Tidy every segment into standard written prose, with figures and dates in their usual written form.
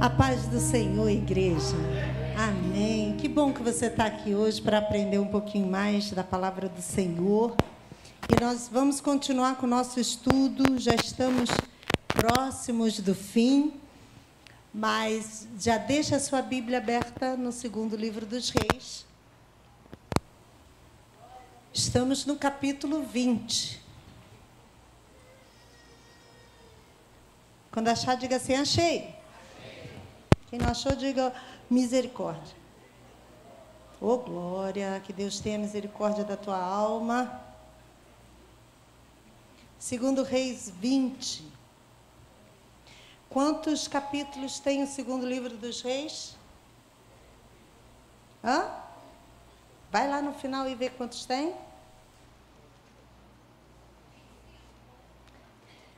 A paz do Senhor, igreja. Amém. Que bom que você está aqui hoje para aprender um pouquinho mais da palavra do Senhor. E nós vamos continuar com o nosso estudo. Já estamos próximos do fim, mas já deixa a sua Bíblia aberta no segundo livro dos Reis. Estamos no capítulo 20. Quando achar, diga assim, achei. Quem não achou, diga misericórdia. Ô, glória, que Deus tenha misericórdia da tua alma. Segundo Reis 20. Quantos capítulos tem o segundo livro dos Reis? Vai lá no final e vê quantos tem.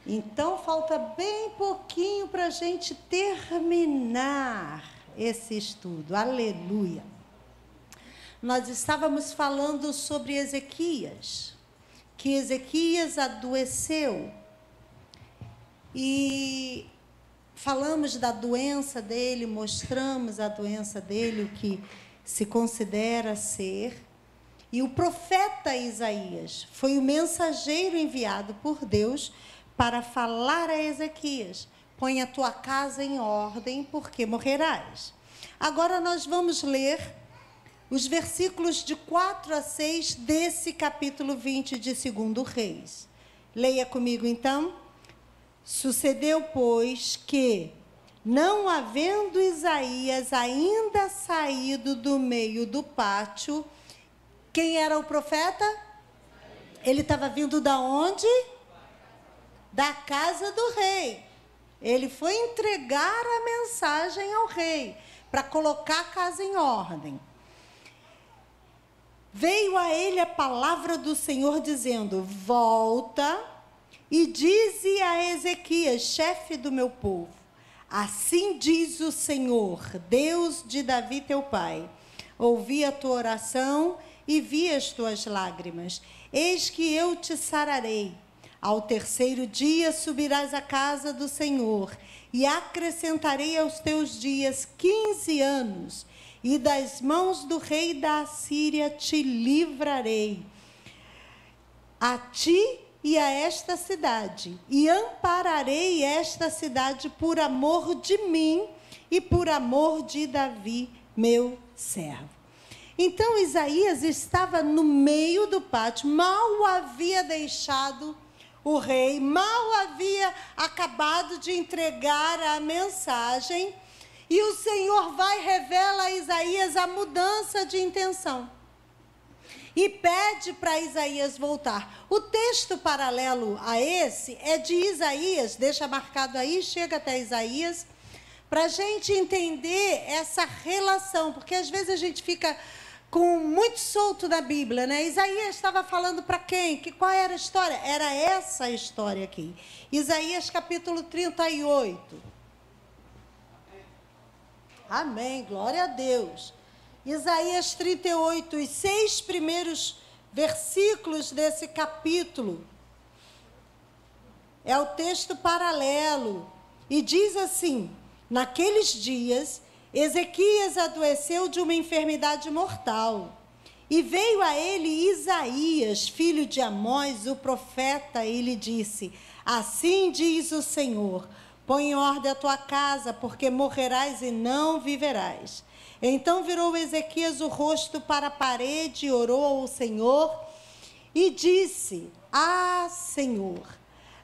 Então, falta bem pouquinho para a gente terminar esse estudo. Aleluia! Nós estávamos falando sobre Ezequias, que Ezequias adoeceu. E falamos da doença dele, mostramos a doença dele, o que se considera ser. E o profeta Isaías foi o mensageiro enviado por Deus para falar a Ezequias: põe a tua casa em ordem, porque morrerás. Agora nós vamos ler os versículos de 4 a 6 desse capítulo 20 de 2 Reis. Leia comigo, então. Sucedeu, pois, que, não havendo Isaías ainda saído do meio do pátio, quem era o profeta? Ele estava vindo da onde? Da casa do rei. Ele foi entregar a mensagem ao rei, para colocar a casa em ordem. Veio a ele a palavra do Senhor, dizendo: volta e dize a Ezequias, chefe do meu povo: assim diz o Senhor, Deus de Davi teu pai: ouvi a tua oração e vi as tuas lágrimas. Eis que eu te sararei. Ao terceiro dia subirás à casa do Senhor, e acrescentarei aos teus dias 15 anos, e das mãos do rei da Assíria te livrarei, a ti e a esta cidade, e ampararei esta cidade por amor de mim e por amor de Davi, meu servo. Então Isaías estava no meio do pátio, mal havia deixado o rei, mal havia acabado de entregar a mensagem, e o Senhor vai e revela a Isaías a mudança de intenção. E pede para Isaías voltar. O texto paralelo a esse é de Isaías, deixa marcado aí, chega até Isaías, para a gente entender essa relação, porque às vezes a gente fica muito solto na Bíblia, né? Isaías estava falando para quem? Qual era a história? Era essa história aqui. Isaías capítulo 38. Amém, glória a Deus. Isaías 38, os 6 primeiros versículos desse capítulo. É o texto paralelo. E diz assim: naqueles dias, Ezequias adoeceu de uma enfermidade mortal, e veio a ele Isaías, filho de Amós, o profeta, e lhe disse: assim diz o Senhor, põe em ordem a tua casa, porque morrerás e não viverás. Então virou Ezequias o rosto para a parede, e orou ao Senhor, e disse: Senhor,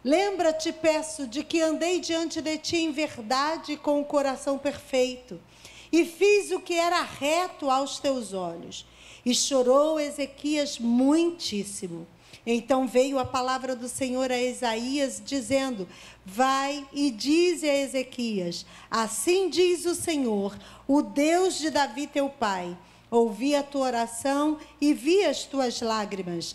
lembra-te, peço, de que andei diante de ti em verdade, com o coração perfeito, e fiz o que era reto aos teus olhos. E chorou Ezequias muitíssimo. Então veio a palavra do Senhor a Isaías, dizendo: vai e dize a Ezequias: assim diz o Senhor, o Deus de Davi teu pai: ouvi a tua oração e vi as tuas lágrimas.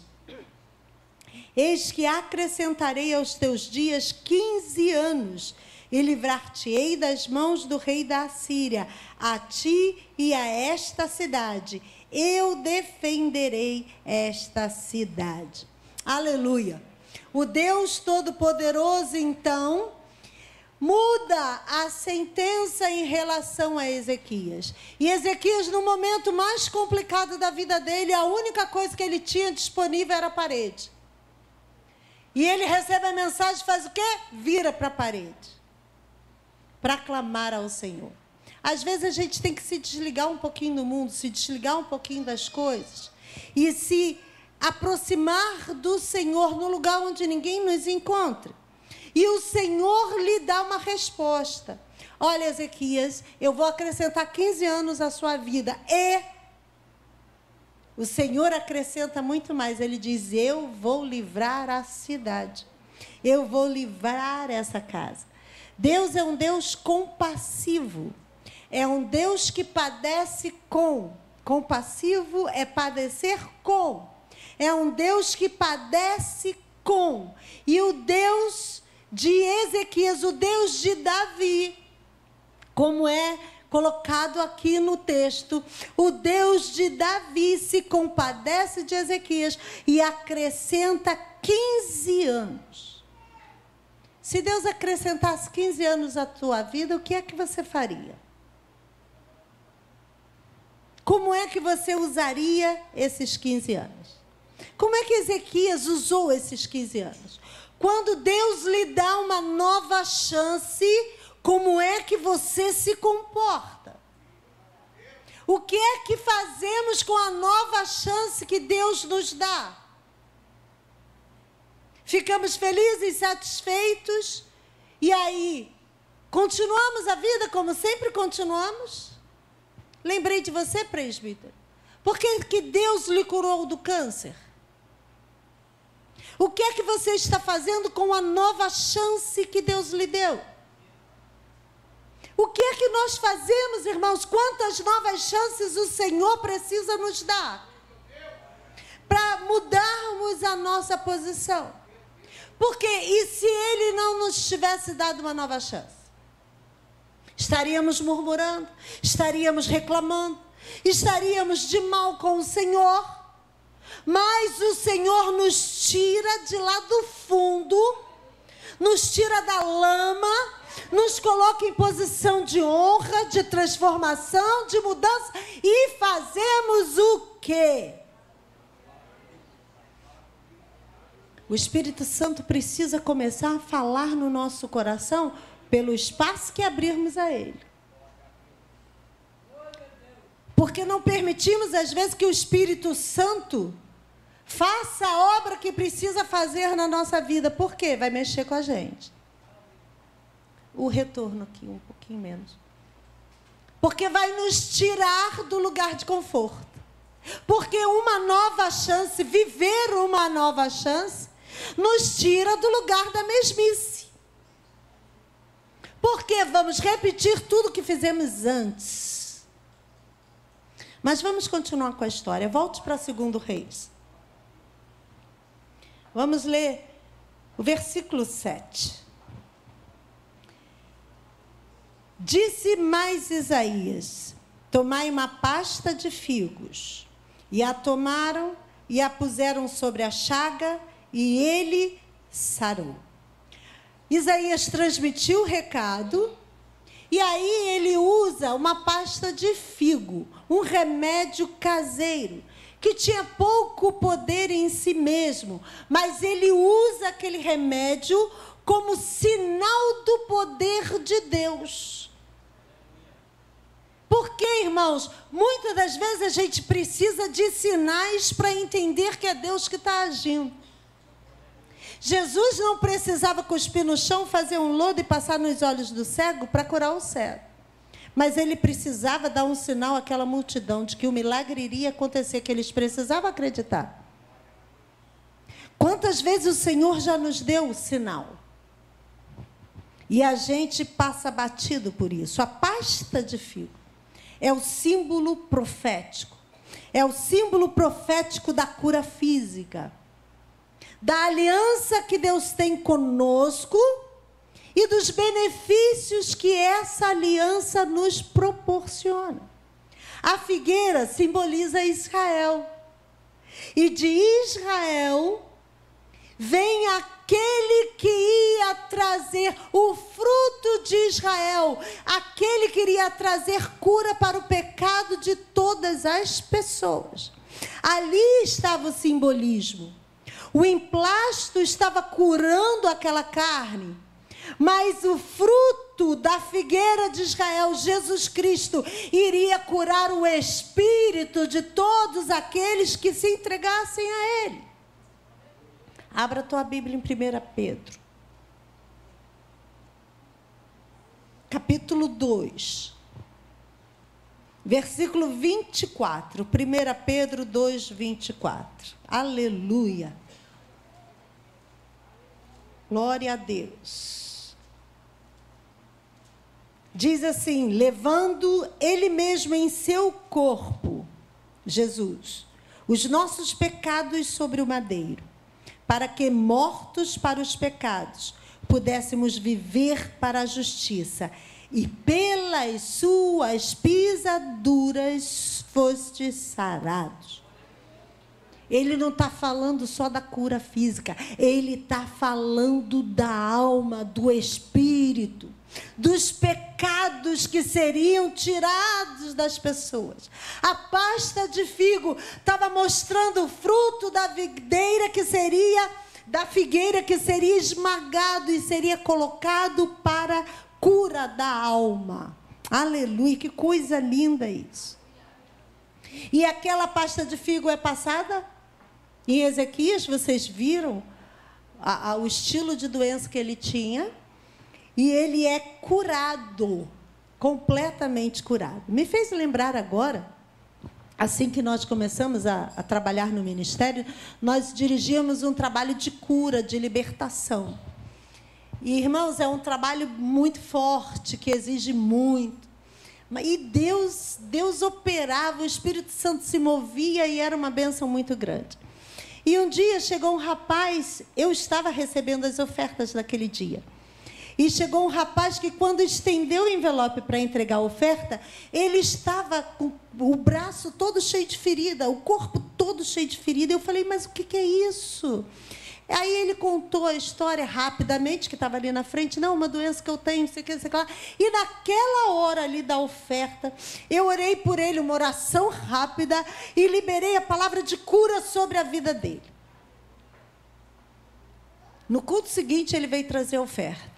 Eis que acrescentarei aos teus dias 15 anos, e livrar-te-ei das mãos do rei da Assíria, a ti e a esta cidade. Eu defenderei esta cidade. Aleluia. O Deus Todo-Poderoso, então, muda a sentença em relação a Ezequias. E Ezequias, no momento mais complicado da vida dele, a única coisa que ele tinha disponível era a parede. E ele recebe a mensagem, faz o quê? Vira para a parede, para clamar ao Senhor. Às vezes a gente tem que se desligar um pouquinho do mundo, se desligar um pouquinho das coisas e se aproximar do Senhor no lugar onde ninguém nos encontre. E o Senhor lhe dá uma resposta. Olha, Ezequias, eu vou acrescentar 15 anos à sua vida. E o Senhor acrescenta muito mais. Ele diz, eu vou livrar a cidade. Eu vou livrar essa casa. Deus é um Deus compassivo. É um Deus que padece com. Compassivo é padecer com. É um Deus que padece com. E o Deus de Ezequias, o Deus de Davi, como é colocado aqui no texto, o Deus de Davi se compadece de Ezequias e acrescenta 15 anos. Se Deus acrescentasse 15 anos à tua vida, o que é que você faria? Como é que você usaria esses 15 anos? Como é que Ezequias usou esses 15 anos? Quando Deus lhe dá uma nova chance, como é que você se comporta? O que é que fazemos com a nova chance que Deus nos dá? Ficamos felizes, satisfeitos, e aí continuamos a vida como sempre continuamos? Lembrei de você, presbítero. Por que Deus lhe curou do câncer? O que é que você está fazendo com a nova chance que Deus lhe deu? O que é que nós fazemos, irmãos? Quantas novas chances o Senhor precisa nos dar para mudarmos a nossa posição? Porque, e se Ele não nos tivesse dado uma nova chance? Estaríamos murmurando, estaríamos reclamando, estaríamos de mal com o Senhor. Mas o Senhor nos tira de lá do fundo, nos tira da lama, nos coloca em posição de honra, de transformação, de mudança, e fazemos o quê? O Espírito Santo precisa começar a falar no nosso coração pelo espaço que abrirmos a Ele. Porque não permitimos, às vezes, que o Espírito Santo faça a obra que precisa fazer na nossa vida. Por quê? Vai mexer com a gente. O retorno aqui, um pouquinho menos. Porque vai nos tirar do lugar de conforto. Porque uma nova chance, viver uma nova chance, nos tira do lugar da mesmice. Porque vamos repetir tudo que fizemos antes. Mas vamos continuar com a história. Volte para 2 Reis. Vamos ler o versículo 7. Disse mais Isaías, tomai uma pasta de figos. E a tomaram e a puseram sobre a chaga, e ele sarou. Isaías transmitiu o recado, e aí ele usa uma pasta de figo, um remédio caseiro, que tinha pouco poder em si mesmo, mas ele usa aquele remédio como sinal do poder de Deus. Porque, irmãos, muitas das vezes a gente precisa de sinais para entender que é Deus que está agindo. Jesus não precisava cuspir no chão, fazer um lodo e passar nos olhos do cego para curar o cego. Mas ele precisava dar um sinal àquela multidão de que o milagre iria acontecer, que eles precisavam acreditar. Quantas vezes o Senhor já nos deu o sinal? E a gente passa batido por isso. A pasta de figo é o símbolo profético. É o símbolo profético da cura física. Da aliança que Deus tem conosco e dos benefícios que essa aliança nos proporciona. A figueira simboliza Israel. E de Israel vem a aquele que ia trazer o fruto de Israel, aquele que iria trazer cura para o pecado de todas as pessoas. Ali estava o simbolismo. O emplasto estava curando aquela carne, mas o fruto da figueira de Israel, Jesus Cristo, iria curar o espírito de todos aqueles que se entregassem a Ele. Abra a tua Bíblia em 1 Pedro. Capítulo 2. Versículo 24. 1 Pedro 2, 24. Aleluia. Glória a Deus. Diz assim: levando Ele mesmo em seu corpo, Jesus, os nossos pecados sobre o madeiro, para que, mortos para os pecados, pudéssemos viver para a justiça, e pelas suas pisaduras fostes sarados. Ele não está falando só da cura física, ele está falando da alma, do espírito, dos pecados que seriam tirados das pessoas. A pasta de figo estava mostrando o fruto da figueira que seria esmagado e seria colocado para cura da alma. Aleluia, que coisa linda isso. E aquela pasta de figo é passada em Ezequias, vocês viram o estilo de doença que ele tinha, e ele é curado, completamente curado. Me fez lembrar agora, assim que nós começamos a trabalhar no ministério, nós dirigíamos um trabalho de cura, de libertação. E, irmãos, é um trabalho muito forte, que exige muito. E Deus operava, o Espírito Santo se movia e era uma bênção muito grande. E um dia chegou um rapaz, eu estava recebendo as ofertas daquele dia. E chegou um rapaz que, quando estendeu o envelope para entregar a oferta, ele estava com o braço todo cheio de ferida, o corpo todo cheio de ferida. Eu falei, mas o que é isso? Aí ele contou a história rapidamente, que estava ali na frente. Não, uma doença que eu tenho, não sei o que, não sei o que lá. E naquela hora ali da oferta, eu orei por ele, uma oração rápida, e liberei a palavra de cura sobre a vida dele. No culto seguinte, ele veio trazer a oferta.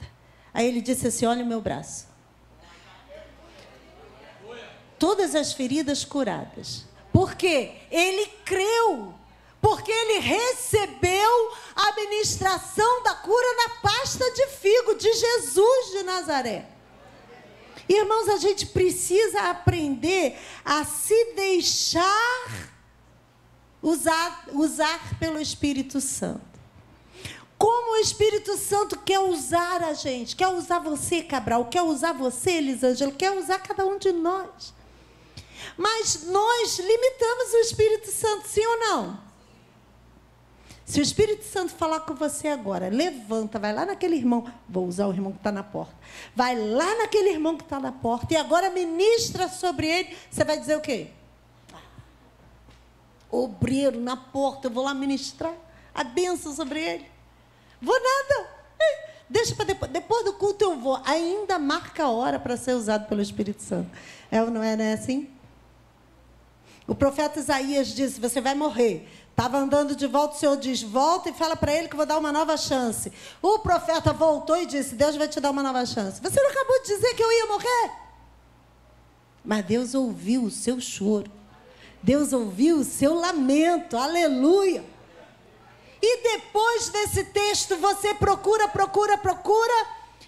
Aí ele disse assim, olha o meu braço. Todas as feridas curadas. Por quê? Ele creu. Porque ele recebeu a ministração da cura na pasta de figo de Jesus de Nazaré. Irmãos, a gente precisa aprender a se deixar usar pelo Espírito Santo. Como o Espírito Santo quer usar a gente, quer usar você, Cabral, quer usar você, Elisângela, quer usar cada um de nós. Mas nós limitamos o Espírito Santo, sim ou não? Se o Espírito Santo falar com você agora, levanta, vai lá naquele irmão, vou usar o irmão que está na porta, vai lá naquele irmão que está na porta e agora ministra sobre ele, você vai dizer o quê? Obreiro na porta, eu vou lá ministrar a bênção sobre ele. Vou nada, deixa para depois do culto eu vou, ainda marca a hora para ser usado pelo Espírito Santo. É ou não é, né, assim? O profeta Isaías disse, você vai morrer. Estava andando de volta, o Senhor diz, volta e fala para ele que eu vou dar uma nova chance. O profeta voltou e disse, Deus vai te dar uma nova chance. Você não acabou de dizer que eu ia morrer? Mas Deus ouviu o seu choro. Deus ouviu o seu lamento. Aleluia. E depois desse texto, você procura,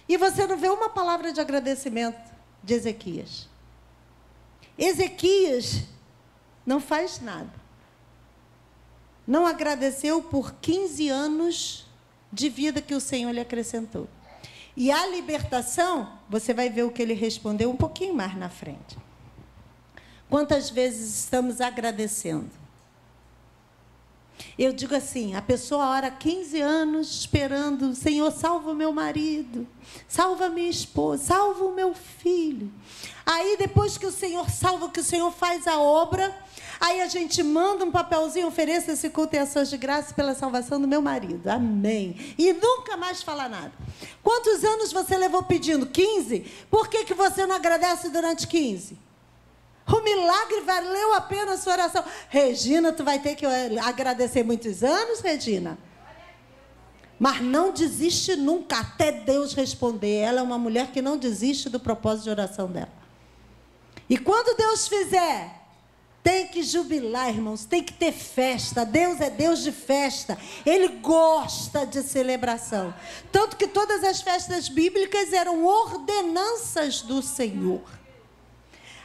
e você não vê uma palavra de agradecimento de Ezequias. Ezequias não faz nada. Não agradeceu por 15 anos de vida que o Senhor lhe acrescentou. E a libertação, você vai ver o que ele respondeu um pouquinho mais na frente. Quantas vezes estamos agradecendo? Eu digo assim, a pessoa ora 15 anos esperando, Senhor, salva o meu marido, salva a minha esposa, salva o meu filho. Aí depois que o Senhor salva, que o Senhor faz a obra, aí a gente manda um papelzinho, ofereça esse culto e ações de graça pela salvação do meu marido. Amém. E nunca mais fala nada. Quantos anos você levou pedindo? 15? Por que você não agradece durante 15? O milagre valeu a pena a sua oração. Regina, tu vai ter que agradecer muitos anos, Regina? Mas não desiste nunca, até Deus responder. Ela é uma mulher que não desiste do propósito de oração dela. E quando Deus fizer, tem que jubilar, irmãos, tem que ter festa. Deus é Deus de festa. Ele gosta de celebração. Tanto que todas as festas bíblicas eram ordenanças do Senhor.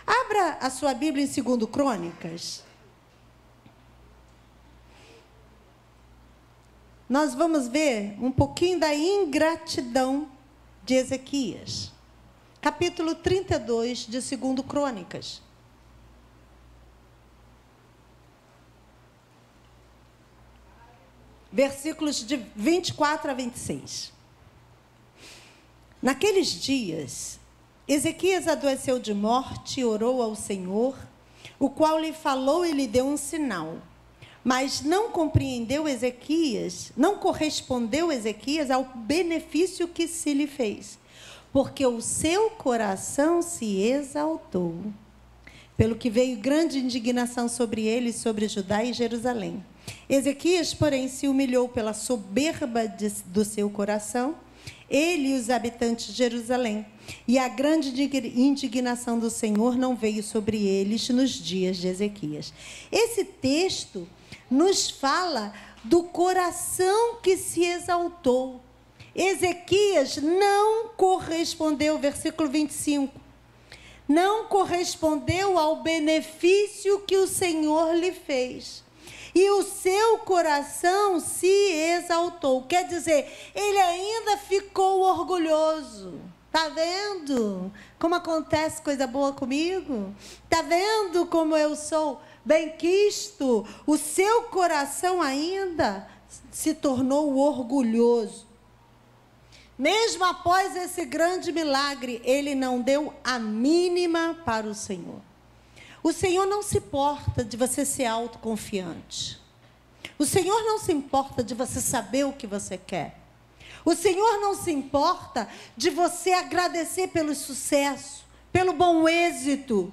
Abra a sua Bíblia em 2 Crônicas. Nós vamos ver um pouquinho da ingratidão de Ezequias. Capítulo 32 de 2 Crônicas. Versículos de 24 a 26. Naqueles dias, Ezequias adoeceu de morte e orou ao Senhor, o qual lhe falou e lhe deu um sinal. Mas não correspondeu Ezequias ao benefício que se lhe fez, porque o seu coração se exaltou, pelo que veio grande indignação sobre ele, sobre Judá e Jerusalém. Ezequias, porém, se humilhou pela soberba do seu coração, ele e os habitantes de Jerusalém, e a grande indignação do Senhor não veio sobre eles nos dias de Ezequias. Esse texto nos fala do coração que se exaltou. Ezequias não correspondeu, versículo 25, não correspondeu ao benefício que o Senhor lhe fez. E o seu coração se exaltou. Quer dizer, ele ainda ficou orgulhoso. Está vendo como acontece coisa boa comigo? Está vendo como eu sou benquisto? O seu coração ainda se tornou orgulhoso. Mesmo após esse grande milagre, ele não deu a mínima para o Senhor. O Senhor não se importa de você ser autoconfiante. O Senhor não se importa de você saber o que você quer. O Senhor não se importa de você agradecer pelo sucesso, pelo bom êxito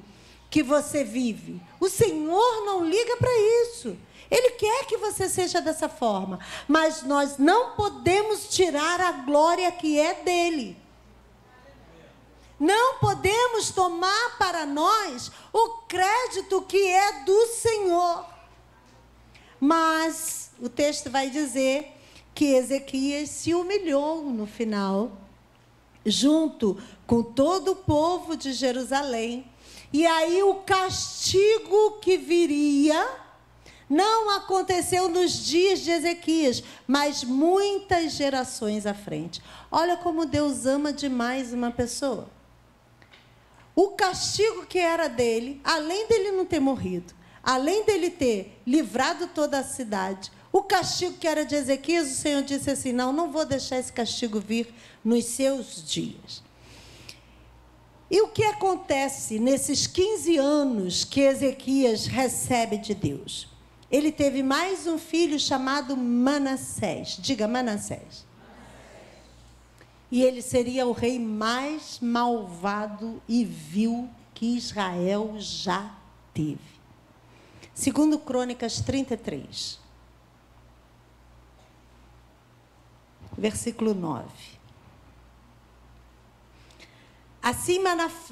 que você vive. O Senhor não liga para isso. Ele quer que você seja dessa forma. Mas nós não podemos tirar a glória que é dele. Não podemos tomar para nós o crédito que é do Senhor. Mas o texto vai dizer que Ezequias se humilhou no final, junto com todo o povo de Jerusalém. E aí o castigo que viria não aconteceu nos dias de Ezequias, mas muitas gerações à frente. Olha como Deus ama demais uma pessoa. O castigo que era dele, além dele não ter morrido, além dele ter livrado toda a cidade, o castigo que era de Ezequias, o Senhor disse assim, não vou deixar esse castigo vir nos seus dias. E o que acontece nesses 15 anos que Ezequias recebe de Deus? Ele teve mais um filho chamado Manassés. Diga, Manassés. E ele seria o rei mais malvado e vil que Israel já teve. 2 Crônicas 33. Versículo 9. Assim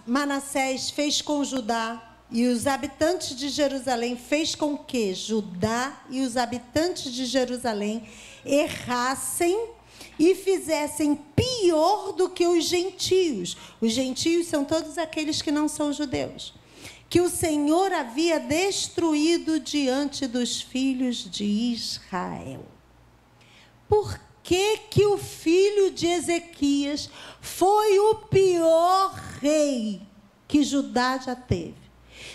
Manassés fez com Judá e os habitantes de Jerusalém, fez com que Judá e os habitantes de Jerusalém errassem e fizessem pior do que os gentios. Os gentios são todos aqueles que não são judeus, que o Senhor havia destruído diante dos filhos de Israel. Por que o filho de Ezequias foi o pior rei que Judá já teve?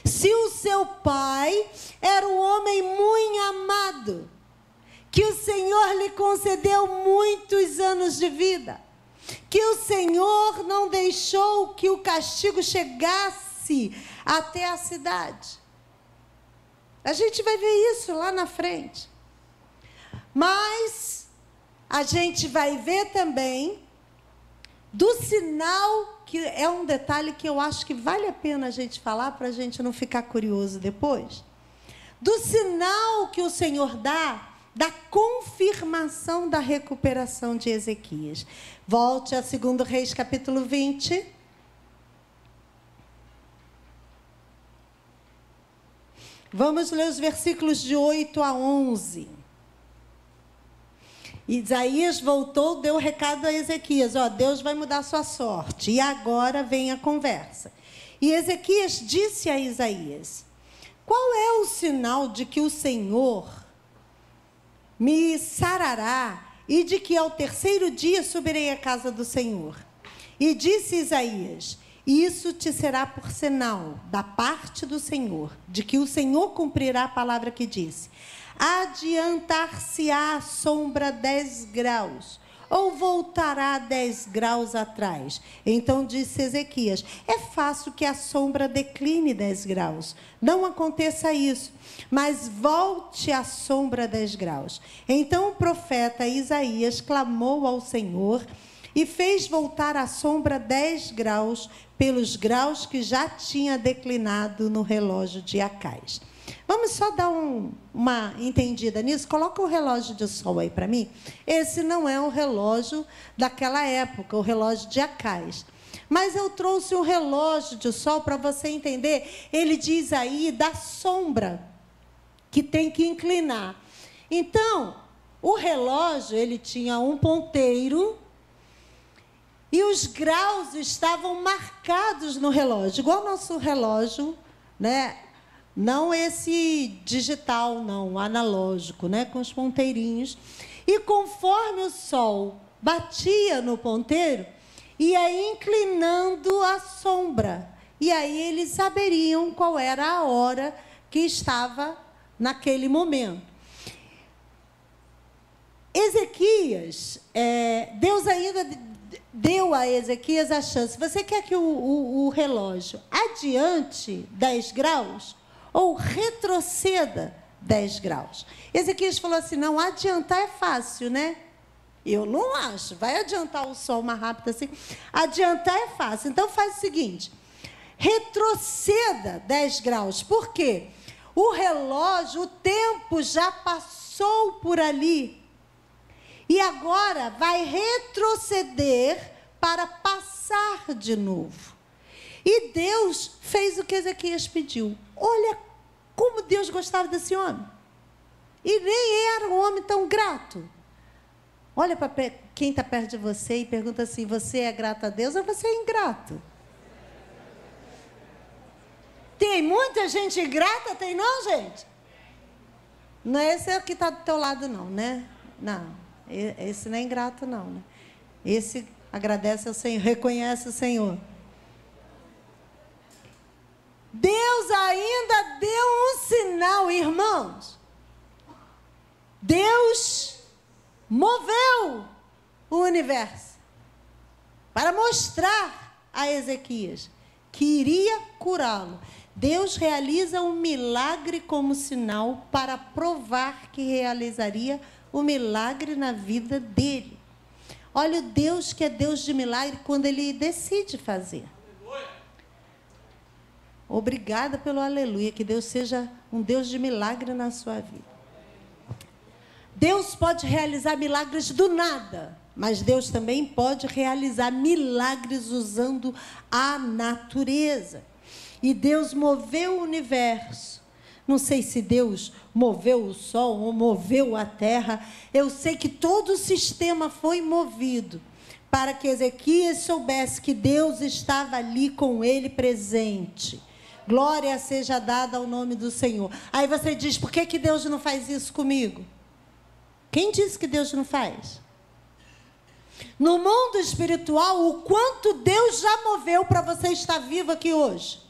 Se o seu pai era um homem muito amado, que o Senhor lhe concedeu muitos anos de vida, que o Senhor não deixou que o castigo chegasse desce até a cidade. A gente vai ver isso lá na frente. Mas a gente vai ver também do sinal, que é um detalhe que eu acho que vale a pena a gente falar, para a gente não ficar curioso depois, do sinal que o Senhor dá, da confirmação da recuperação de Ezequias. Volte a 2 Reis, capítulo 20. Vamos ler os versículos de 8 a 11. Isaías voltou, deu recado a Ezequias, ó, Deus vai mudar a sua sorte. E agora vem a conversa. E Ezequias disse a Isaías: qual é o sinal de que o Senhor me sarará e de que ao terceiro dia subirei à casa do Senhor? E disse Isaías: isso te será por sinal da parte do Senhor, de que o Senhor cumprirá a palavra que disse. Adiantar-se-á a sombra 10 graus, ou voltará 10 graus atrás? Então disse Ezequias: é fácil que a sombra decline 10 graus. Não aconteça isso, mas volte a sombra 10 graus. Então o profeta Isaías clamou ao Senhor e fez voltar a sombra 10 graus, pelos graus que já tinha declinado no relógio de Acais. Vamos só dar uma entendida nisso? Coloca o relógio de sol aí para mim. Esse não é o relógio daquela época, o relógio de Acais. Mas eu trouxe um relógio de sol para você entender. Ele diz aí da sombra que tem que inclinar. Então, o relógio, ele tinha um ponteiro e os graus estavam marcados no relógio, igual o nosso relógio, né? Não esse digital, não, o analógico, né? Com os ponteirinhos. E conforme o sol batia no ponteiro, ia inclinando a sombra. E aí eles saberiam qual era a hora que estava naquele momento. Ezequias, Deus ainda deu a Ezequias a chance. Você quer que o relógio adiante 10 graus ou retroceda 10 graus? Ezequias falou assim: não, adiantar é fácil, né? Eu não acho. Vai adiantar o sol mais rápido assim? Adiantar é fácil. Então faz o seguinte: retroceda 10 graus. Por quê? O relógio, o tempo já passou por ali. E agora vai retroceder para passar de novo. E Deus fez o que Ezequias pediu. Olha como Deus gostava desse homem. E nem era um homem tão grato. Olha para quem está perto de você e pergunta assim: você é grato a Deus ou você é ingrato? Tem muita gente ingrata, tem não, gente? Não é esse que está do teu lado, não, né? Não. Esse não é ingrato, não, né? Esse agradece ao Senhor, reconhece o Senhor. Deus ainda deu um sinal, irmãos. Deus moveu o universo para mostrar a Ezequias que iria curá-lo. Deus realiza um milagre como sinal para provar que realizaria o milagre na vida dele. Olha o Deus que é Deus de milagre quando Ele decide fazer. Obrigada pelo aleluia, que Deus seja um Deus de milagre na sua vida. Deus pode realizar milagres do nada, mas Deus também pode realizar milagres usando a natureza. E Deus moveu o universo. Não sei se Deus moveu o sol ou moveu a terra. Eu sei que todo o sistema foi movido para que Ezequias soubesse que Deus estava ali com ele presente. Glória seja dada ao nome do Senhor. Aí você diz: por que Deus não faz isso comigo? Quem disse que Deus não faz? No mundo espiritual, o quanto Deus já moveu para você estar vivo aqui hoje?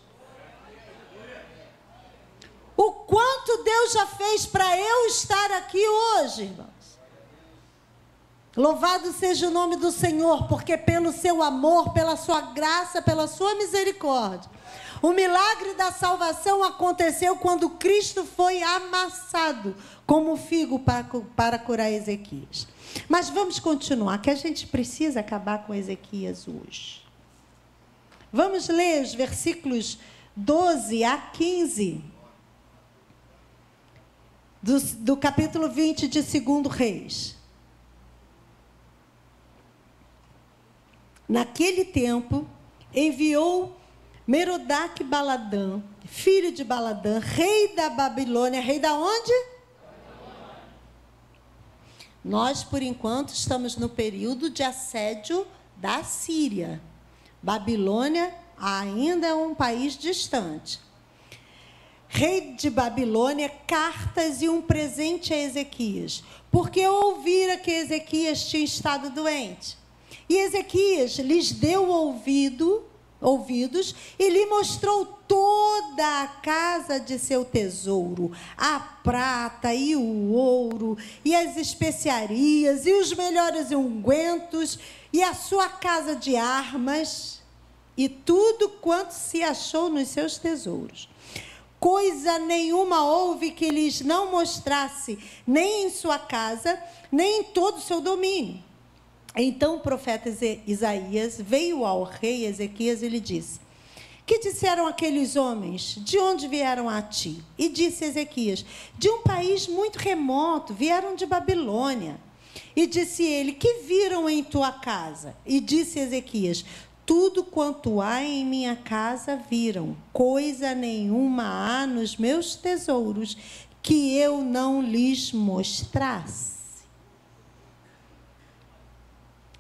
O quanto Deus já fez para eu estar aqui hoje, irmãos? Louvado seja o nome do Senhor, porque pelo seu amor, pela sua graça, pela sua misericórdia, O milagre da salvação aconteceu quando Cristo foi amassado como figo para curar Ezequias. Mas vamos continuar, que a gente precisa acabar com Ezequias hoje. Vamos ler os versículos 12 a 15 do capítulo 20 de 2 Reis. Naquele tempo, enviou Merodach-Baladã, filho de Baladã, rei da Babilônia. Rei da onde? Nós, por enquanto, estamos no período de assédio da Síria. Babilônia ainda é um país distante. Rei de Babilônia, cartas e um presente a Ezequias, porque ouvira que Ezequias tinha estado doente. E Ezequias lhes deu ouvidos e lhe mostrou toda a casa de seu tesouro, a prata e o ouro, e as especiarias, e os melhores ungüentos, e a sua casa de armas, e tudo quanto se achou nos seus tesouros. Coisa nenhuma houve que lhes não mostrasse, nem em sua casa, nem em todo o seu domínio. Então o profeta Isaías veio ao rei Ezequias e lhe disse: que disseram aqueles homens? De onde vieram a ti? E disse Ezequias: de um país muito remoto, vieram de Babilônia. E disse ele: que viram em tua casa? E disse Ezequias: tudo quanto há em minha casa viram, coisa nenhuma há nos meus tesouros que eu não lhes mostrasse.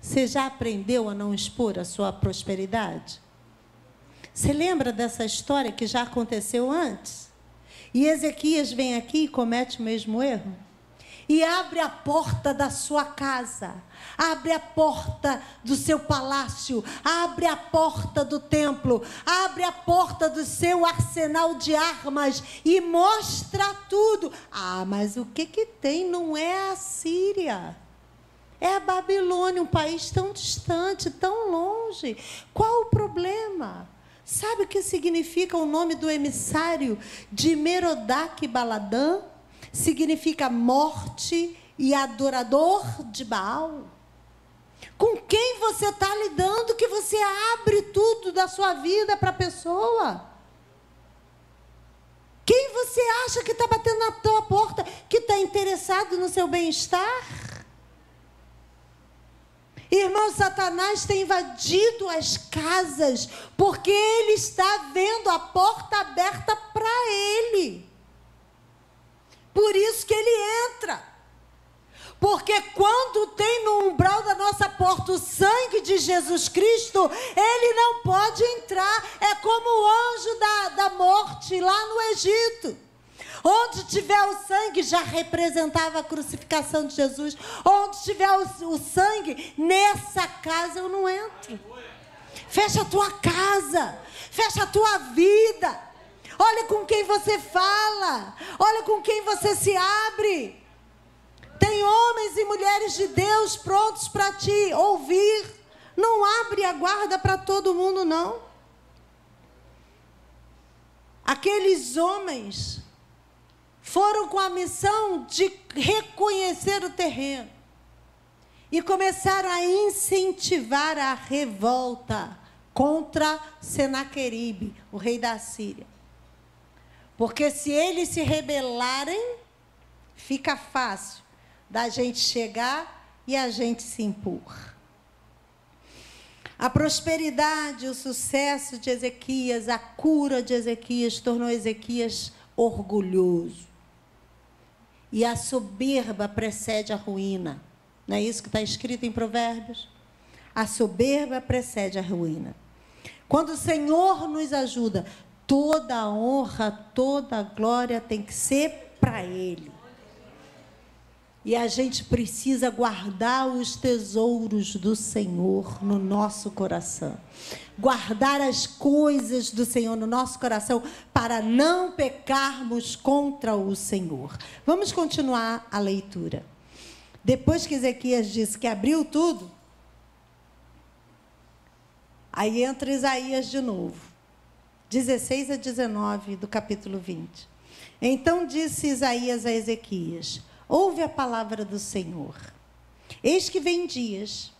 Você já aprendeu a não expor a sua prosperidade? Você lembra dessa história que já aconteceu antes? E Ezequias vem aqui e comete o mesmo erro? E abre a porta da sua casa, abre a porta do seu palácio, abre a porta do templo, abre a porta do seu arsenal de armas e mostra tudo. Ah, mas o que tem? Não é a Síria. É a Babilônia, um país tão distante, tão longe. Qual o problema? Sabe o que significa o nome do emissário de Merodach-Baladã? Significa morte e adorador de Baal. Com quem você está lidando que você abre tudo da sua vida para a pessoa? Quem você acha que está batendo na tua porta, que está interessado no seu bem-estar? Irmão, Satanás tem invadido as casas, porque ele está vendo a porta aberta para ele. Por isso que ele entra. Porque quando tem no umbral da nossa porta o sangue de Jesus Cristo, ele não pode entrar. É como o anjo da morte lá no Egito. Onde tiver o sangue, já representava a crucificação de Jesus. Onde tiver o sangue, nessa casa eu não entro. Fecha a tua casa, fecha a tua vida. Olha com quem você fala, olha com quem você se abre. Tem homens e mulheres de Deus prontos para te ouvir. Não abre a guarda para todo mundo, não. Aqueles homens foram com a missão de reconhecer o terreno e começaram a incentivar a revolta contra Senaqueribe, o rei da Síria. Porque se eles se rebelarem, fica fácil da gente chegar e a gente se impor. A prosperidade, o sucesso de Ezequias, a cura de Ezequias, tornou Ezequias orgulhoso. E a soberba precede a ruína. Não é isso que está escrito em Provérbios? A soberba precede a ruína. Quando o Senhor nos ajuda, toda a honra, toda a glória tem que ser para Ele. E a gente precisa guardar os tesouros do Senhor no nosso coração. Guardar as coisas do Senhor no nosso coração para não pecarmos contra o Senhor. Vamos continuar a leitura. Depois que Ezequias disse que abriu tudo, aí entra Isaías de novo. 16 a 19 do capítulo 20. Então disse Isaías a Ezequias: ouve a palavra do Senhor. Eis que vem dias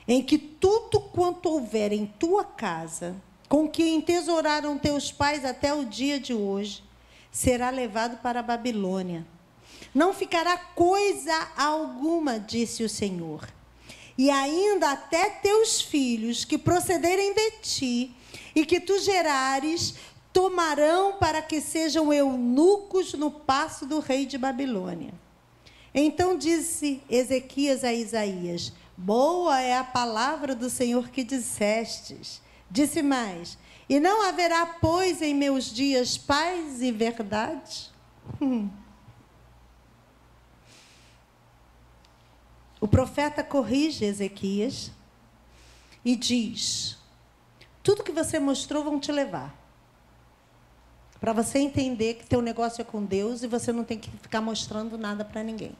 em que tudo quanto houver em tua casa, com que entesouraram teus pais até o dia de hoje, será levado para a Babilônia. Não ficará coisa alguma, disse o Senhor. E ainda até teus filhos que procederem de ti e que tu gerares, tomarão para que sejam eunucos no paço do rei de Babilônia. Então disse Ezequias a Isaías: boa é a palavra do Senhor que dissestes. Disse mais: e não haverá, pois, em meus dias paz e verdade? O profeta corrige Ezequias e diz: tudo que você mostrou vão te levar. Para você entender que teu negócio é com Deus e você não tem que ficar mostrando nada para ninguém.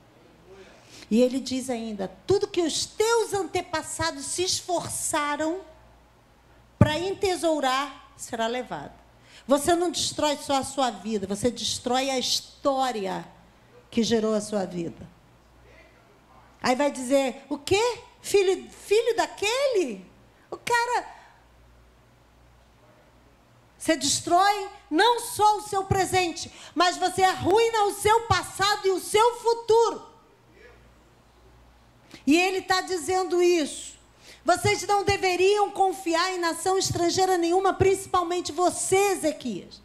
E ele diz ainda: tudo que os teus antepassados se esforçaram para entesourar será levado. Você não destrói só a sua vida, você destrói a história que gerou a sua vida. Aí vai dizer: o quê? Filho daquele? O cara... Você destrói não só o seu presente, mas você arruína o seu passado e o seu futuro. E ele está dizendo isso. Vocês não deveriam confiar em nação estrangeira nenhuma, principalmente você, Ezequias,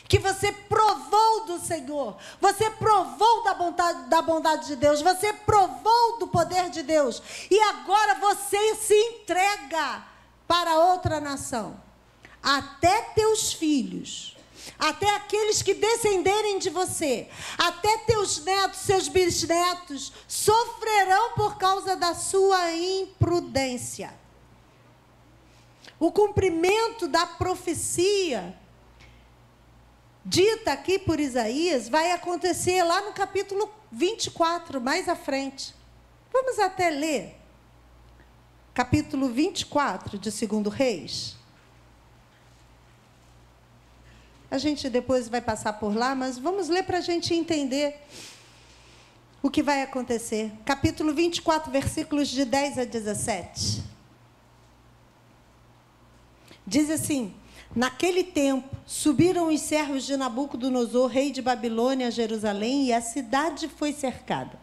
que você provou do Senhor, você provou da bondade de Deus, você provou do poder de Deus, e agora você se entrega para outra nação. Até teus filhos, até aqueles que descenderem de você, até teus netos, seus bisnetos, sofrerão por causa da sua imprudência. O cumprimento da profecia dita aqui por Isaías vai acontecer lá no capítulo 24, mais à frente. Vamos até ler capítulo 24 de 2 Reis. A gente depois vai passar por lá, mas vamos ler para a gente entender o que vai acontecer. Capítulo 24, versículos de 10 a 17. Diz assim: naquele tempo, subiram os servos de Nabucodonosor, rei de Babilônia, a Jerusalém, e a cidade foi cercada.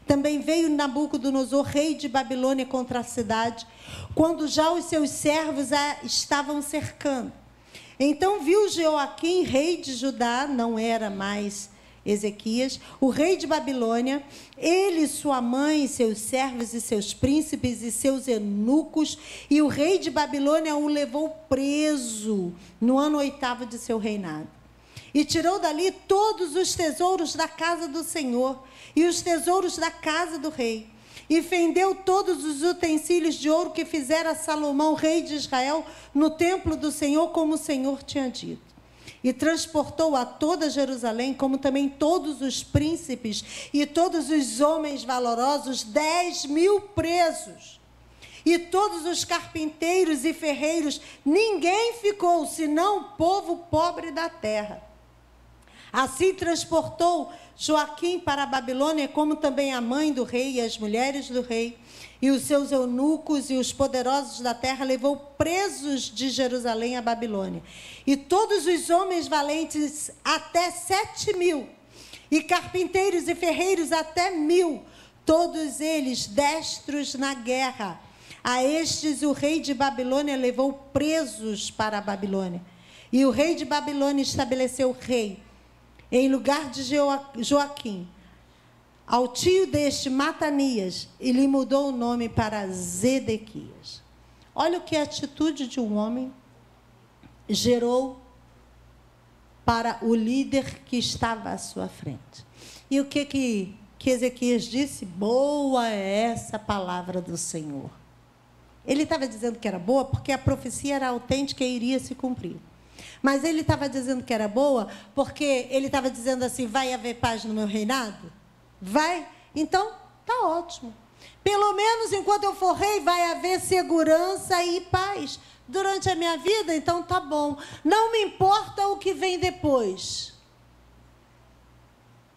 Também veio Nabucodonosor, rei de Babilônia, contra a cidade, quando já os seus servos a estavam cercando. Então viu Joaquim, rei de Judá, não era mais Ezequias, o rei de Babilônia, ele, sua mãe, seus servos e seus príncipes e seus eunucos, e o rei de Babilônia o levou preso no ano 8º de seu reinado. E tirou dali todos os tesouros da casa do Senhor e os tesouros da casa do rei. E fendeu todos os utensílios de ouro que fizera Salomão, rei de Israel, no templo do Senhor, como o Senhor tinha dito. E transportou a toda Jerusalém, como também todos os príncipes e todos os homens valorosos, 10.000 presos. E todos os carpinteiros e ferreiros, ninguém ficou, senão o povo pobre da terra. Assim transportou Joaquim para a Babilônia, como também a mãe do rei e as mulheres do rei, e os seus eunucos e os poderosos da terra levou presos de Jerusalém à Babilônia. E todos os homens valentes até 7.000, e carpinteiros e ferreiros até 1.000, todos eles destros na guerra. A estes o rei de Babilônia levou presos para a Babilônia. E o rei de Babilônia estabeleceu rei em lugar de Joaquim, ao tio deste, Matanias, e lhe mudou o nome para Zedequias. Olha o que a atitude de um homem gerou para o líder que estava à sua frente. E o que Ezequias disse? Boa é essa palavra do Senhor. Ele estava dizendo que era boa porque a profecia era autêntica e iria se cumprir. Mas ele estava dizendo que era boa porque ele estava dizendo assim: vai haver paz no meu reinado? Vai? Então, está ótimo. Pelo menos enquanto eu for rei, vai haver segurança e paz. durante a minha vida, então tá bom. Não me importa o que vem depois.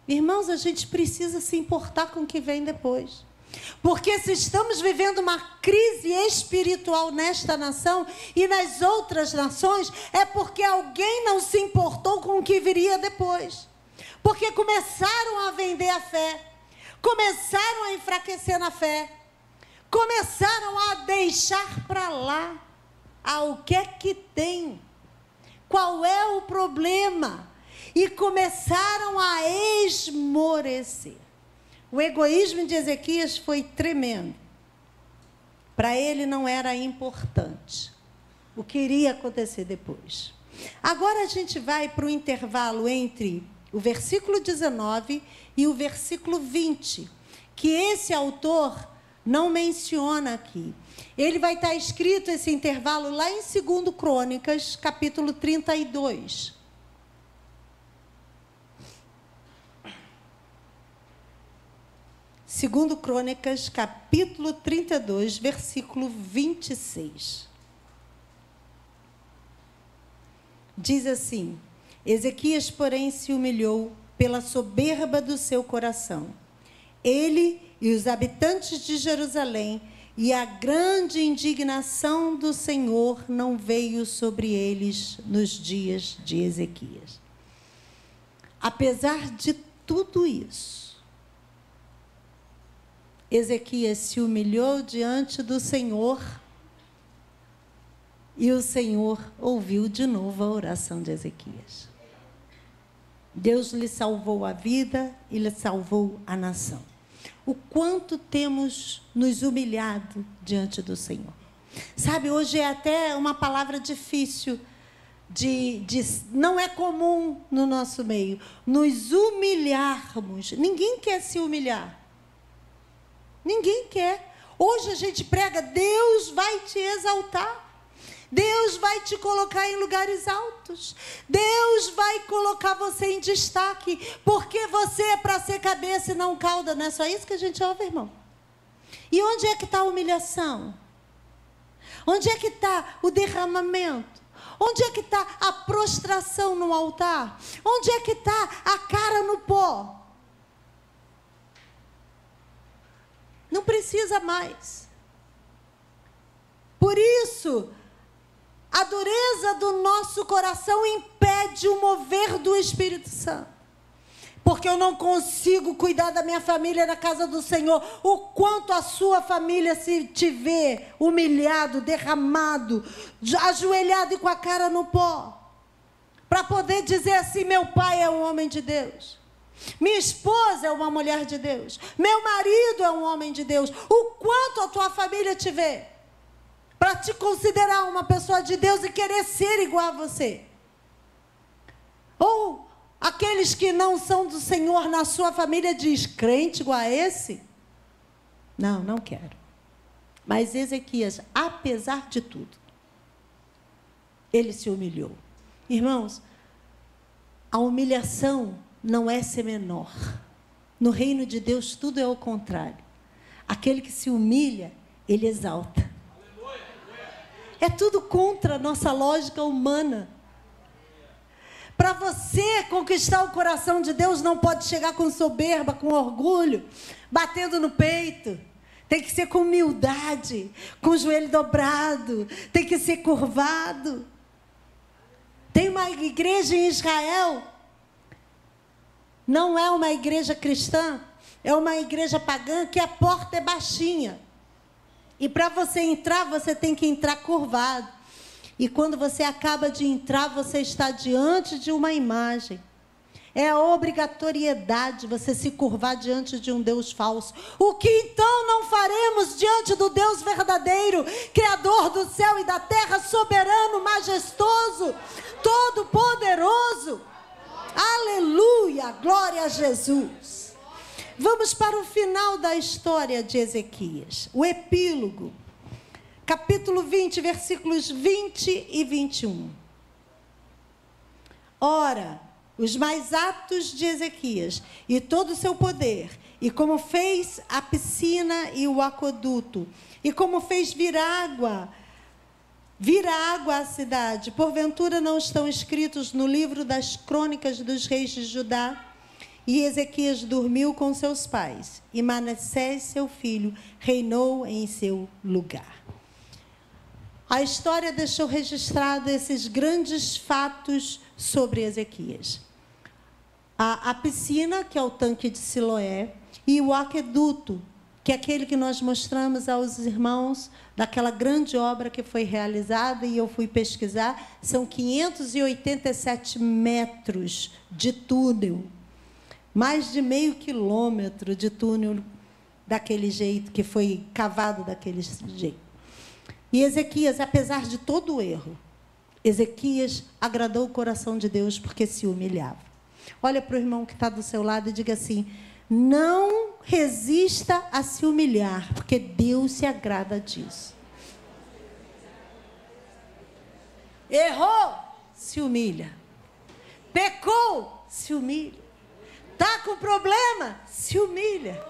Irmãos, a gente precisa se importar com o que vem depois. Porque se estamos vivendo uma crise espiritual nesta nação e nas outras nações, é porque alguém não se importou com o que viria depois. Porque começaram a vender a fé, começaram a enfraquecer na fé, começaram a deixar para lá. O que é que tem? Qual é o problema? E começaram a esmorecer. O egoísmo de Ezequias foi tremendo. Para ele não era importante o que iria acontecer depois. Agora a gente vai para o intervalo entre o versículo 19 e o versículo 20, que esse autor não menciona aqui. Ele vai estar escrito, esse intervalo, lá em 2 Crônicas, capítulo 32. Segundo Crônicas, capítulo 32, versículo 26. Diz assim: Ezequias, porém, se humilhou pela soberba do seu coração. Ele e os habitantes de Jerusalém, e a grande indignação do Senhor não veio sobre eles nos dias de Ezequias. Apesar de tudo isso, Ezequias se humilhou diante do Senhor e o Senhor ouviu de novo a oração de Ezequias. Deus lhe salvou a vida e lhe salvou a nação. O quanto temos nos humilhado diante do Senhor. Sabe, hoje é até uma palavra difícil, não é comum no nosso meio, nos humilharmos. Ninguém quer se humilhar. Ninguém quer. Hoje a gente prega, Deus vai te exaltar. Deus vai te colocar em lugares altos. Deus vai colocar você em destaque. Porque você é para ser cabeça e não cauda. Não é só isso que a gente ouve, irmão? E onde é que está a humilhação? Onde é que está o derramamento? Onde é que está a prostração no altar? Onde é que está a cara no pó? Não precisa mais. Por isso, a dureza do nosso coração impede o mover do Espírito Santo. Porque eu não consigo cuidar da minha família na casa do Senhor. O quanto a sua família, se te vê humilhado, derramado, ajoelhado e com a cara no pó, para poder dizer assim: meu pai é um homem de Deus. Minha esposa é uma mulher de Deus. Meu marido é um homem de Deus. O quanto a tua família te vê para te considerar uma pessoa de Deus e querer ser igual a você. Ou aqueles que não são do Senhor na sua família diz: crente igual a esse? Não, não quero. Mas Ezequias, apesar de tudo, ele se humilhou. Irmãos, a humilhação não é ser menor. No reino de Deus, tudo é o contrário. Aquele que se humilha, ele exalta. É tudo contra a nossa lógica humana. Para você conquistar o coração de Deus, não pode chegar com soberba, com orgulho, batendo no peito. Tem que ser com humildade, com o joelho dobrado, tem que ser curvado. Tem uma igreja em Israel, não é uma igreja cristã, é uma igreja pagã, que a porta é baixinha. E para você entrar, você tem que entrar curvado. E quando você acaba de entrar, você está diante de uma imagem. É a obrigatoriedade você se curvar diante de um Deus falso. O que então não faremos diante do Deus verdadeiro, Criador do céu e da terra, soberano, majestoso, todo-poderoso? Aleluia, glória a Jesus. Vamos para o final da história de Ezequias, o epílogo, capítulo 20, versículos 20 e 21. Ora, os mais atos de Ezequias e todo o seu poder, e como fez a piscina e o aqueduto, e como fez vir água vira água à cidade. Porventura não estão escritos no livro das crônicas dos reis de Judá? E Ezequias dormiu com seus pais, e Manassés, seu filho, reinou em seu lugar. A história deixou registrado esses grandes fatos sobre Ezequias. A piscina, que é o tanque de Siloé, e o aqueduto, que é aquele que nós mostramos aos irmãos daquela grande obra que foi realizada, e eu fui pesquisar, são 587 metros de túnel, mais de meio quilômetro de túnel daquele jeito, que foi cavado daquele jeito. E Ezequias, apesar de todo o erro, Ezequias agradou o coração de Deus porque se humilhava. Olha para o irmão que está do seu lado e diga assim: não resista a se humilhar, porque Deus se agrada disso. Errou, se humilha. Pecou, se humilha. Está com problema, se humilha.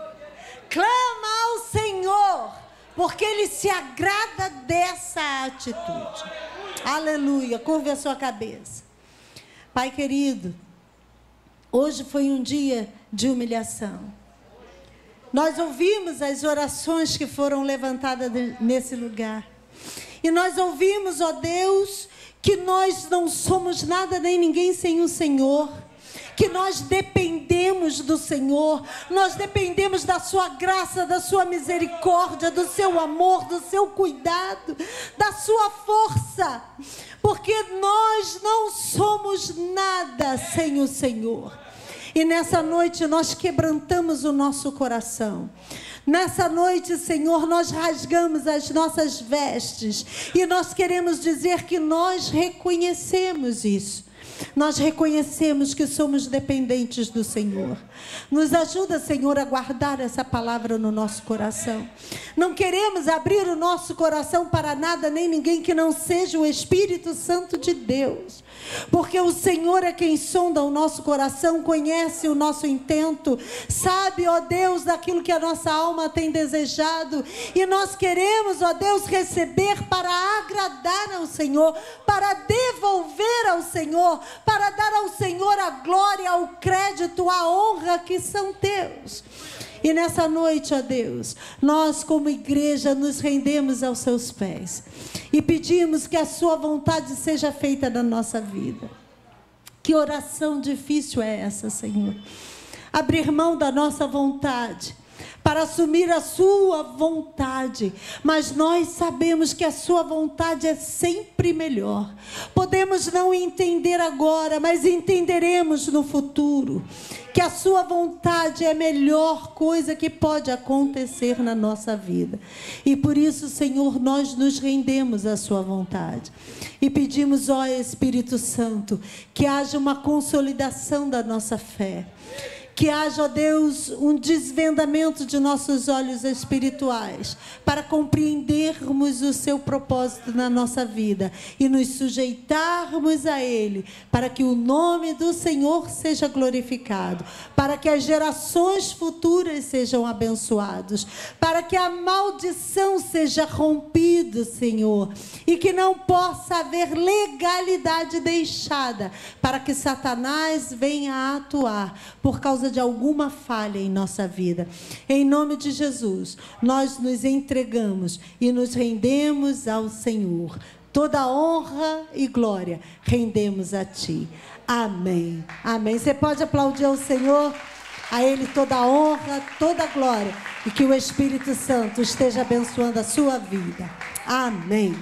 Clama ao Senhor, porque Ele se agrada dessa atitude. Aleluia, curva a sua cabeça. Pai querido, hoje foi um dia de humilhação. Nós ouvimos as orações que foram levantadas nesse lugar. E nós ouvimos, ó Deus, que nós não somos nada nem ninguém sem o Senhor. Que nós dependemos do Senhor, nós dependemos da sua graça, da sua misericórdia, do seu amor, do seu cuidado, da sua força, porque nós não somos nada sem o Senhor. E nessa noite nós quebrantamos o nosso coração. Nessa noite, Senhor, nós rasgamos as nossas vestes e nós queremos dizer que nós reconhecemos isso. Nós reconhecemos que somos dependentes do Senhor. Nos ajuda, Senhor, a guardar essa palavra no nosso coração. Não queremos abrir o nosso coração para nada, nem ninguém que não seja o Espírito Santo de Deus. Porque o Senhor é quem sonda o nosso coração, conhece o nosso intento, sabe, ó Deus, daquilo que a nossa alma tem desejado. E nós queremos, ó Deus, receber para agradar ao Senhor, para devolver ao Senhor, para dar ao Senhor a glória, o crédito, a honra que são teus. E nessa noite, ó Deus, nós como igreja nos rendemos aos seus pés e pedimos que a sua vontade seja feita na nossa vida. Que oração difícil é essa, Senhor? Abrir mão da nossa vontade para assumir a sua vontade, mas nós sabemos que a sua vontade é sempre melhor. Podemos não entender agora, mas entenderemos no futuro, que a sua vontade é a melhor coisa que pode acontecer na nossa vida. E por isso, Senhor, nós nos rendemos à sua vontade. E pedimos, ó Espírito Santo, que haja uma consolidação da nossa fé. Que haja, ó Deus, um desvendamento de nossos olhos espirituais para compreendermos o seu propósito na nossa vida e nos sujeitarmos a Ele, para que o nome do Senhor seja glorificado, para que as gerações futuras sejam abençoadas, para que a maldição seja rompida, Senhor, e que não possa haver legalidade deixada para que Satanás venha a atuar por causa de alguma falha em nossa vida. Em nome de Jesus, nós nos entregamos e nos rendemos ao Senhor. Toda honra e glória rendemos a Ti. Amém. Amém. Você pode aplaudir ao Senhor, a Ele toda honra, toda glória, e que o Espírito Santo esteja abençoando a sua vida. Amém.